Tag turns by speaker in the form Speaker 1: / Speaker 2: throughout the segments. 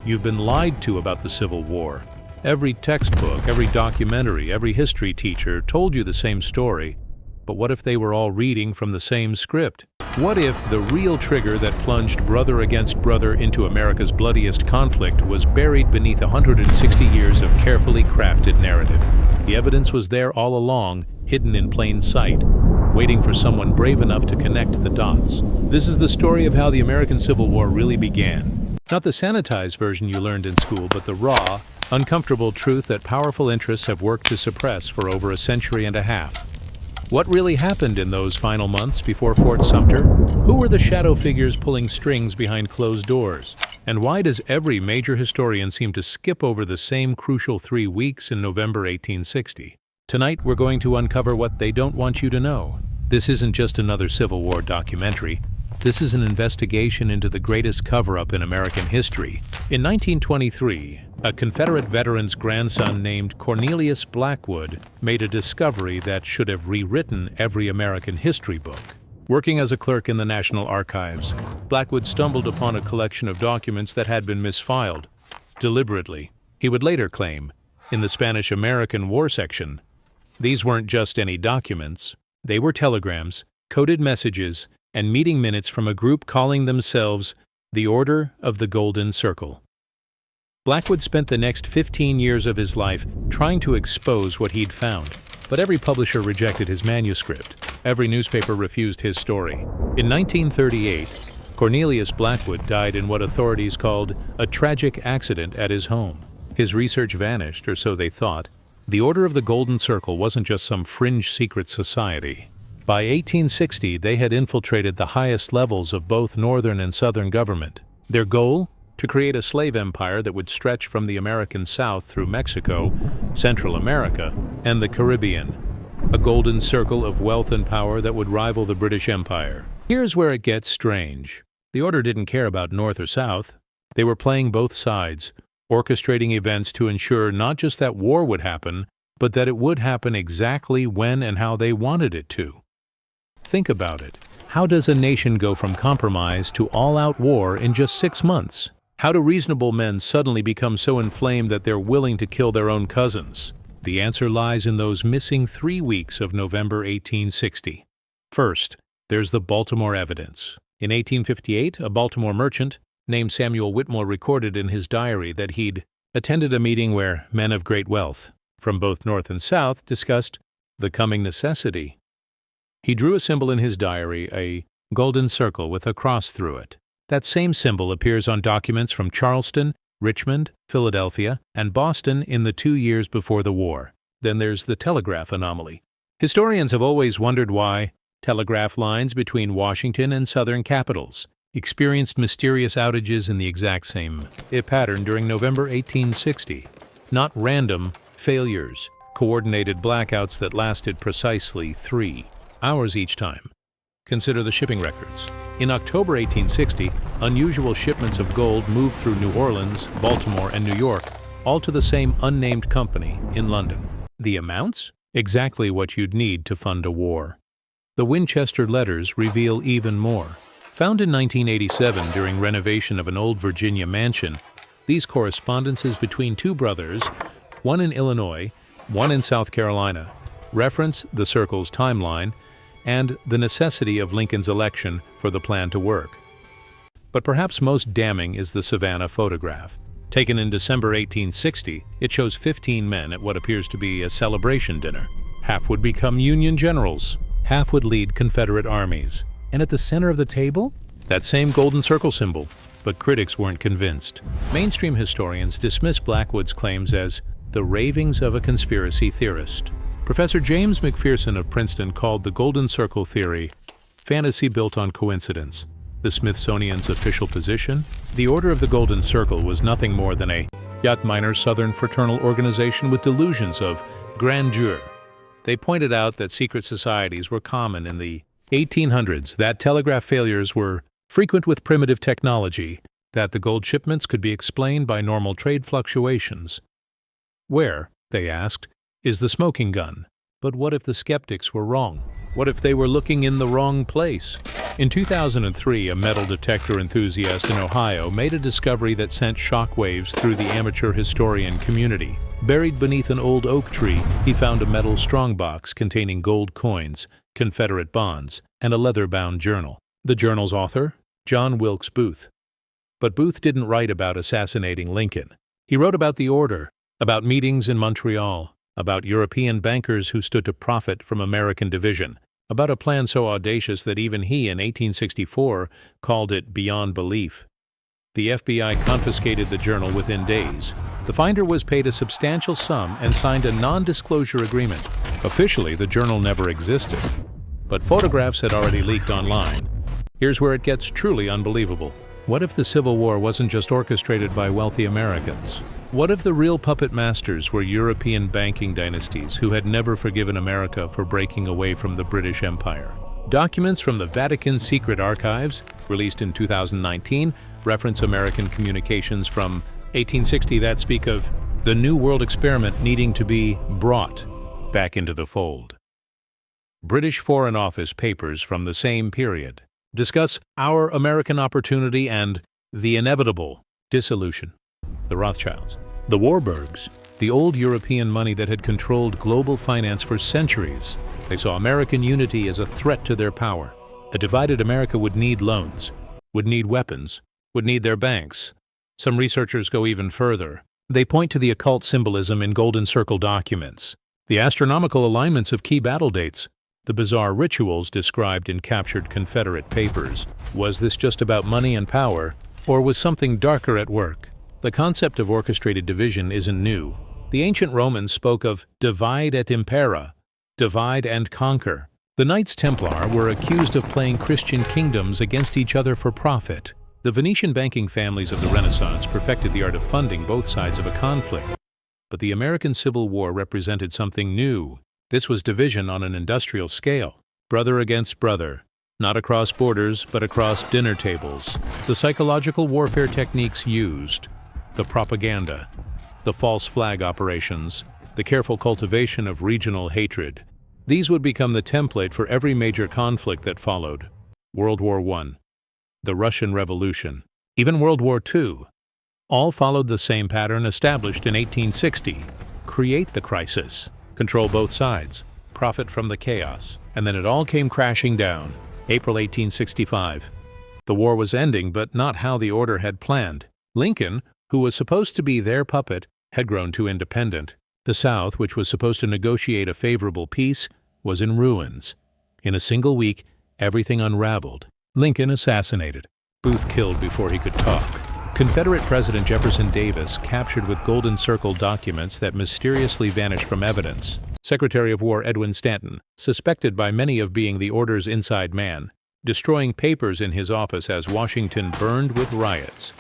Speaker 1: You've been lied to about the Civil War. Every textbook, every documentary, every history teacher told you the same story. But what if they were all reading from the same script? What if the real trigger that plunged brother against brother into America's bloodiest conflict was buried beneath 160 years of carefully crafted narrative? The evidence was there all along, hidden in plain sight, waiting for someone brave enough to connect the dots. This is the story of how the American Civil War really began. Not the sanitized version you learned in school, but the raw, uncomfortable truth that powerful interests have worked to suppress for over a century and a half. What really happened in those final months before Fort Sumter? Who were the shadow figures pulling strings behind closed doors? And why does every major historian seem to skip over the same crucial 3 weeks in November 1860? Tonight, we're going to uncover what they don't want you to know. This isn't just another Civil War documentary. This is an investigation into the greatest cover-up in American history. In 1923, a Confederate veteran's grandson named Cornelius Blackwood made a discovery that should have rewritten every American history book. Working as a clerk in the National Archives, Blackwood stumbled upon a collection of documents that had been misfiled. Deliberately, he would later claim, in the Spanish-American War section, these weren't just any documents. They were telegrams, coded messages, and meeting minutes from a group calling themselves the Order of the Golden Circle. Blackwood spent the next 15 years of his life trying to expose what he'd found, but every publisher rejected his manuscript. Every newspaper refused his story. In 1938, Cornelius Blackwood died in what authorities called a tragic accident at his home. His research vanished, or so they thought. The Order of the Golden Circle wasn't just some fringe secret society. By 1860, they had infiltrated the highest levels of both Northern and Southern government. Their goal? To create a slave empire that would stretch from the American South through Mexico, Central America, and the Caribbean. A golden circle of wealth and power that would rival the British Empire. Here's where it gets strange. The Order didn't care about North or South. They were playing both sides, orchestrating events to ensure not just that war would happen, but that it would happen exactly when and how they wanted it to. Think about it. How does a nation go from compromise to all-out war in just 6 months? How do reasonable men suddenly become so inflamed that they're willing to kill their own cousins? The answer lies in those missing 3 weeks of November 1860. First, there's the Baltimore evidence. In 1858, a Baltimore merchant named Samuel Whitmore recorded in his diary that he'd attended a meeting where men of great wealth from both North and South discussed the coming necessity. He drew a symbol in his diary, a golden circle with a cross through it. That same symbol appears on documents from Charleston, Richmond, Philadelphia, and Boston in the 2 years before the war. Then there's the telegraph anomaly. Historians have always wondered why telegraph lines between Washington and southern capitals experienced mysterious outages in the exact same pattern during November 1860. Not random failures, coordinated blackouts that lasted precisely 3 hours each time. Consider the shipping records. In October 1860, unusual shipments of gold moved through New Orleans, Baltimore, and New York, all to the same unnamed company in London. The amounts? Exactly what you'd need to fund a war. The Winchester letters reveal even more. Found in 1987 during renovation of an old Virginia mansion, these correspondences between two brothers, one in Illinois, one in South Carolina, reference the Circle's timeline and the necessity of Lincoln's election for the plan to work. But perhaps most damning is the Savannah photograph. Taken in December 1860, it shows 15 men at what appears to be a celebration dinner. Half would become Union generals, half would lead Confederate armies. And at the center of the table? That same golden circle symbol. But critics weren't convinced. Mainstream historians dismiss Blackwood's claims as the ravings of a conspiracy theorist. Professor James McPherson of Princeton called the Golden Circle theory fantasy built on coincidence. The Smithsonian's official position? The Order of the Golden Circle was nothing more than a yacht minor Southern fraternal organization with delusions of grandeur. They pointed out that secret societies were common in the 1800s, that telegraph failures were frequent with primitive technology, that the gold shipments could be explained by normal trade fluctuations. Where, they asked, is the smoking gun? But what if the skeptics were wrong? What if they were looking in the wrong place? In 2003, a metal detector enthusiast in Ohio made a discovery that sent shockwaves through the amateur historian community. Buried beneath an old oak tree, he found a metal strongbox containing gold coins, Confederate bonds, and a leather-bound journal. The journal's author? John Wilkes Booth. But Booth didn't write about assassinating Lincoln. He wrote about the order, about meetings in Montreal, about European bankers who stood to profit from American division, about a plan so audacious that even he, in 1864, called it beyond belief. The FBI confiscated the journal within days. The finder was paid a substantial sum and signed a non-disclosure agreement. Officially, the journal never existed, but photographs had already leaked online. Here's where it gets truly unbelievable. What if the Civil War wasn't just orchestrated by wealthy Americans? What if the real puppet masters were European banking dynasties who had never forgiven America for breaking away from the British Empire? Documents from the Vatican Secret Archives, released in 2019, reference American communications from 1860 that speak of the New World experiment needing to be brought back into the fold. British Foreign Office papers from the same period discuss our American opportunity and the inevitable dissolution. The Rothschilds, the Warburgs, the old European money that had controlled global finance for centuries. They saw American unity as a threat to their power. A divided America would need loans, would need weapons, would need their banks. Some researchers go even further. They point to the occult symbolism in Golden Circle documents, the astronomical alignments of key battle dates, the bizarre rituals described in captured Confederate papers. Was this just about money and power, or was something darker at work? The concept of orchestrated division isn't new. The ancient Romans spoke of divide et impera, divide and conquer. The Knights Templar were accused of playing Christian kingdoms against each other for profit. The Venetian banking families of the Renaissance perfected the art of funding both sides of a conflict. But the American Civil War represented something new. This was division on an industrial scale, brother against brother, not across borders, but across dinner tables. The psychological warfare techniques used, the propaganda, the false flag operations, the careful cultivation of regional hatred. These would become the template for every major conflict that followed. World War I, the Russian Revolution, even World War II. All followed the same pattern established in 1860. Create the crisis, control both sides, profit from the chaos. And then it all came crashing down. April 1865. The war was ending, but not how the order had planned. Lincoln, who was supposed to be their puppet, had grown too independent. The South, which was supposed to negotiate a favorable peace, was in ruins. In a single week, everything unraveled. Lincoln assassinated. Booth killed before he could talk. Confederate President Jefferson Davis captured with Golden Circle documents that mysteriously vanished from evidence. Secretary of War Edwin Stanton, suspected by many of being the order's inside man, destroying papers in his office as Washington burned with riots.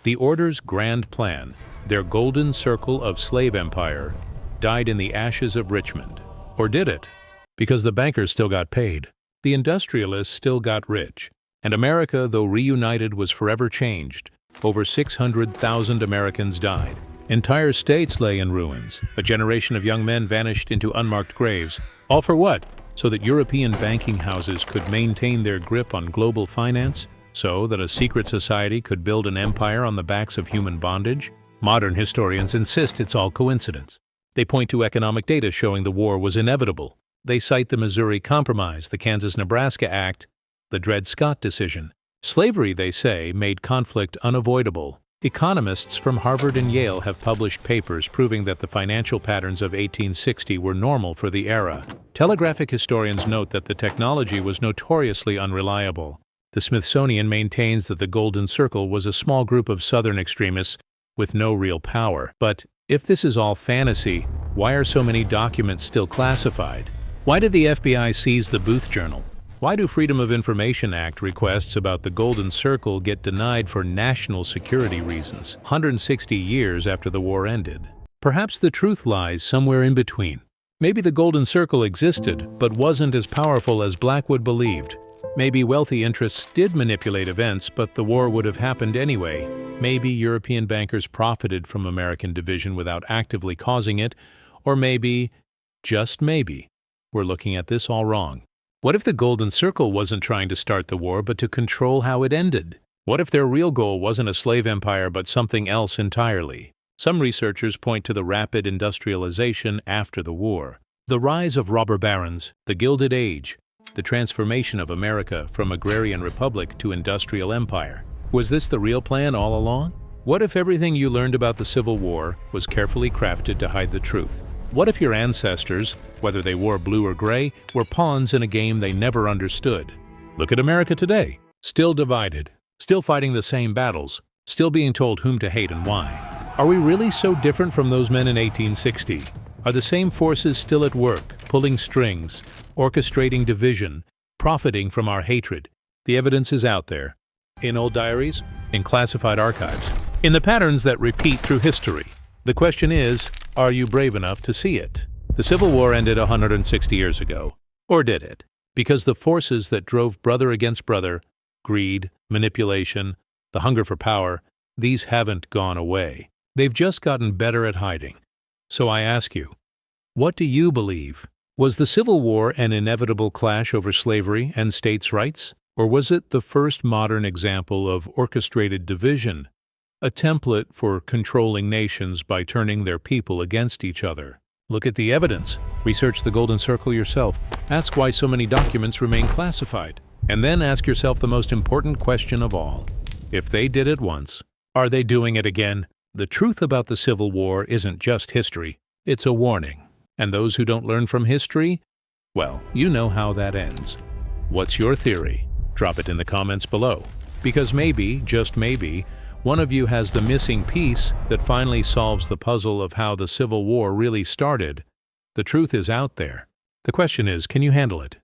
Speaker 1: The order's grand plan, their Golden Circle of slave empire, died in the ashes of Richmond. Or did it? Because the bankers still got paid. The industrialists still got rich. And America, though reunited, was forever changed. Over 600,000 Americans died. Entire states lay in ruins. A generation of young men vanished into unmarked graves. All for what? So that European banking houses could maintain their grip on global finance? So that a secret society could build an empire on the backs of human bondage? Modern historians insist it's all coincidence. They point to economic data showing the war was inevitable. They cite the Missouri Compromise, the Kansas-Nebraska Act, the Dred Scott decision. Slavery, they say, made conflict unavoidable. Economists from Harvard and Yale have published papers proving that the financial patterns of 1860 were normal for the era. Telegraphic historians note that the technology was notoriously unreliable. The Smithsonian maintains that the Golden Circle was a small group of Southern extremists with no real power. But if this is all fantasy, why are so many documents still classified? Why did the FBI seize the Booth Journal? Why do Freedom of Information Act requests about the Golden Circle get denied for national security reasons, 160 years after the war ended? Perhaps the truth lies somewhere in between. Maybe the Golden Circle existed, but wasn't as powerful as Blackwood believed. Maybe wealthy interests did manipulate events, but the war would have happened anyway. Maybe European bankers profited from American division without actively causing it, or maybe, just maybe, we're looking at this all wrong. What if the Golden Circle wasn't trying to start the war but to control how it ended? What if their real goal wasn't a slave empire but something else entirely? Some researchers point to the rapid industrialization after the war, the rise of robber barons, the Gilded Age, the transformation of America from agrarian republic to industrial empire. Was this the real plan all along? What if everything you learned about the Civil War was carefully crafted to hide the truth? What if your ancestors, whether they wore blue or gray, were pawns in a game they never understood? Look at America today, still divided, still fighting the same battles, still being told whom to hate and why. Are we really so different from those men in 1860? Are the same forces still at work, pulling strings, orchestrating division, profiting from our hatred? The evidence is out there, in old diaries, in classified archives, in the patterns that repeat through history. The question is, are you brave enough to see it? The Civil War ended 160 years ago. Or did it? Because the forces that drove brother against brother, greed, manipulation, the hunger for power, these haven't gone away. They've just gotten better at hiding. So I ask you, what do you believe? Was the Civil War an inevitable clash over slavery and states' rights? Or was it the first modern example of orchestrated division, a template for controlling nations by turning their people against each other? Look at the evidence. Research the Golden Circle yourself. Ask why so many documents remain classified. And then ask yourself the most important question of all. If they did it once, are they doing it again? The truth about the Civil War isn't just history, it's a warning. And those who don't learn from history, well, you know how that ends. What's your theory? Drop it in the comments below. Because maybe, just maybe, one of you has the missing piece that finally solves the puzzle of how the Civil War really started. The truth is out there. The question is, can you handle it?